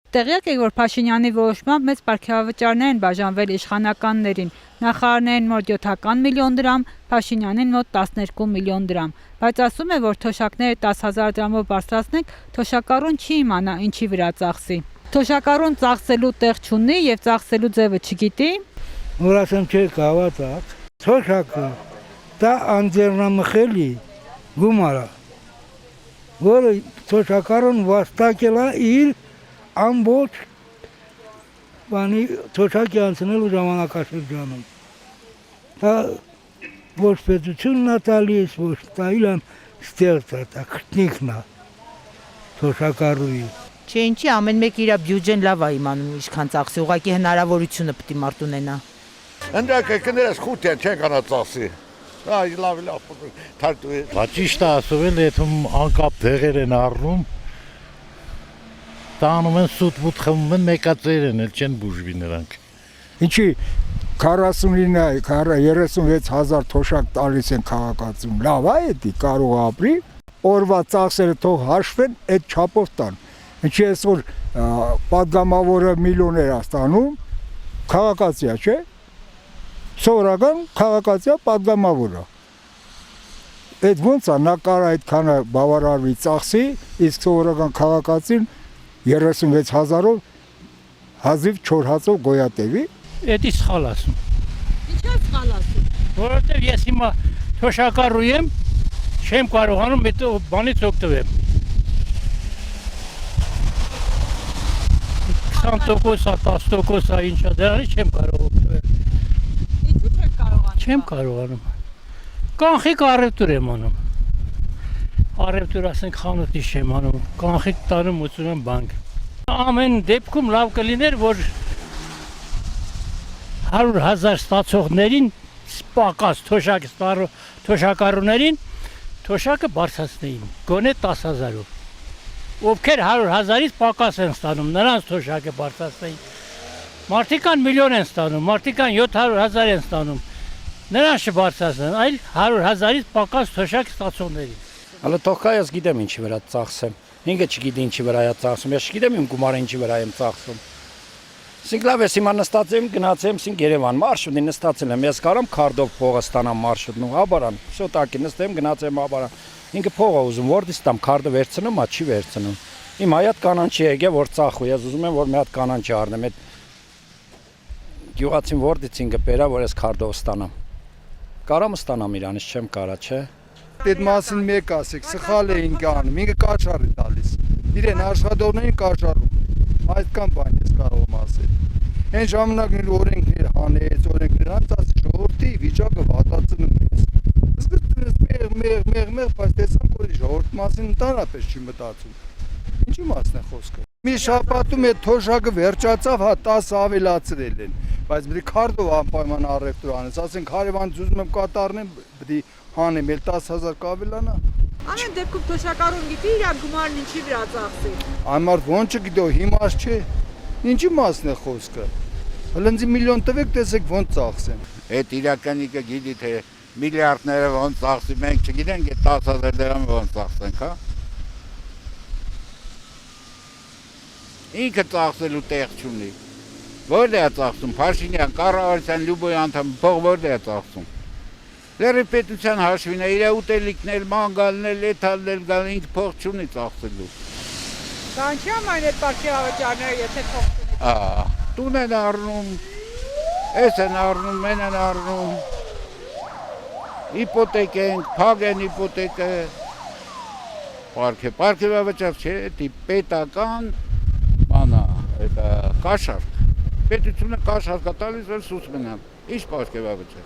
Տեղյակ եք, որ Փաշինյանի որոշմամբ մեծ պարգևավճարներ են բաժանվել իշխանականներին, նախարարներին մոտ 7 միլիոն դրամ, Փաշինյանին մոտ 12 միլիոն դրամ, բայց ասում է, որ թոշակները 10,000 դրամով բարձրացնենք, թոշակառուն չի իմանա ինչի վրա ծախսի։ Թոշակառուն ծախսելու տեղ չունի եւ ծախսելու ձևը չգիտի։ Որ ասեմ չէ կհավատաք, թոշակը դա անձեռնամխելի գումար է, որը թոշակառուն վաստակել է իր ամբողջ բանի թոշակի անցնելու ժամանակաշրջանում։ Դա ոչ պետությունն է տալիս, ոչ տայլան ստեղծը, դա քրտնիքն է թոշակառուի։ Չէ, ինչի ամեն մեկ իր բյուջեն լավ է իմանում ինչքան ծախսի, ուղղակի հնարավորությունը պետք է մարդ ունենա։ Ընդրակ կներես խութ է չէ կանա ծախսի։ Այ լավ թարտու։ Բա ճիշտ է ասում են, եթե անկապ դեղեր են առնում, տանում են սուտ-բուտ խմում են, մեկածերեն էլ չեն բուժվի նրանք։ Ինչի 36,000 թոշակ տալիս են քաղաքացուն, լավ է էդի, կարող ապրի, օրվա ծախսերը թող հաշվեն, այդ չափով տան։ Ինչի այսօր պատգամավորը միլիոներ է ստանում, քաղաքացիա չէ, սովորական քաղաքացիա պատգամավորը։ Այդ ոնց է, նա կարա այդքանը բավարարվի ծախսի, իսկ սովորական քաղաքացին 36,000-ով հազիվ 4 հացով գոյատևի։ Էդի սխալ ասում։ Ինչա սխալ ասում։ Որովհետև ես հիմա թոշակառու եմ, չեմ կարողանում այդ բանից օգտվեմ։ 20%, 10%, ինչա դրանից չեմ կարող օգտվել։ Ինչու չեք կարողանում։ Չեմ կարողանում։ Կանխիկ առևտուր եմ անում։ Առևտուր ասենք խանութի չեմ անում, կանխիկ տանում ուծում եմ բանկ։ Ամեն դեպքում լավ կլիներ, որ 100,000 ստացողներին պակաս թոշակառուներին թոշակը բարձրացնեին, գոնե 10,000-ով։ Ովքեր 100,000-ից պակաս են ստանում, նրանց թոշակը բարձրացնեին։ Մարդիկան միլիոն են ստանում, մարդիկան 700,000 են ստանում, նրանց չբարձրացնեն, այլ 100,000-ից պակաս թոշակ ստացողներին։ Հələ թողքա ես գիտեմ ինչի վրա ծախսեմ, ինքը չգիտի ինչի վրա է ծախսում, ես չգիտեմ իմ գումարը ինչի վրա եմ ծախսում։ Սինք լավ ես հիմա նստած եմ, գնացել եմ սինք Երևան, մարշրուտին նստացել եմ, ես կարամ քարտով փողը ստանամ մարշրուտն ու հաբարան, շոտակի նստեմ, գնացել եմ հաբարան, ինքը փող է ուզում, որտից տամ քարտը վերցնում, ա չի վերցնում։ Իմ հայատ կանանչի եկե, որ ծախու, ես ուզում եմ, որ մի հատ կանանչի առնեմ, այդ գյուղացին որտից ինքը բերա, որ ես քարտով ստանամ։ Կարամ ստանամ իրանից, չեմ կարա, չէ։ Այդ մասին մեկ ասեք, սխալ է ինքը անում, ինքը կաշառ է տալիս, իրեն աշխատողներին կաշառում, այդքան բան ես կարող եմ ասել, հեն ժամանակներ օրենքներ հանեց, օրենքներ հանց ասի ժողովրդի վիճակը վատացնում ես, մեղ, բայց տեսանք, որ ժողովրդի մասին ընդհանրապես չի մտածում, ինչի մասն է խոսքը, մի շաբաթում այդ թոշակը վերջացավ, հա 10 ավելացրել են, բայց պետք է քարտով անպայման առևտուր անես, ասենք հարևանից ուզում եմ կատարնեմ, պետք է հանեմ, էլ 10,000 կավելանա։ Ամեն դեպքում թոշակառուն գիտի իր գումարն ինչի վրա ծախսի։ Այմարդ ոնց չգիտի, հիմար չէ։ Ինչի մասն է խոսքը։ Հլնձի միլիոն տվեք, տեսեք ոնց ծախսեն։ Այդ իրականիկը գիտի թե միլիարդները ոնց ծախսի, մենք չգիտենք այդ 10,000 դրամը ոնց ծախսենք, հա։ Ինքը ծախսելու տեղ չունի։ Որտե՞ղ է ծախսում, Փաշինյան, կառավարության Լյուբոյ անդամ, փող որտե՞ղ է ծախսում։ Լերեպետության հաշվին է, իր ուտելիքներ, մանգալներ, էթալներ գալ, ինքը փող չունի ծախսելու։ Կանչի ամայն այդ պարգևավճարները, եթե փող չունի։ Տուն են առնում, էս են առնում, մեն են առնում, իպոտեկ ենք, փակ են իպոտեկը, պարգևավճար չէ, դի պետական, բանա, կաշարք, պետությունը կաշարք է տալիս, որ սուս մնալ, ինչ պարգևավճար։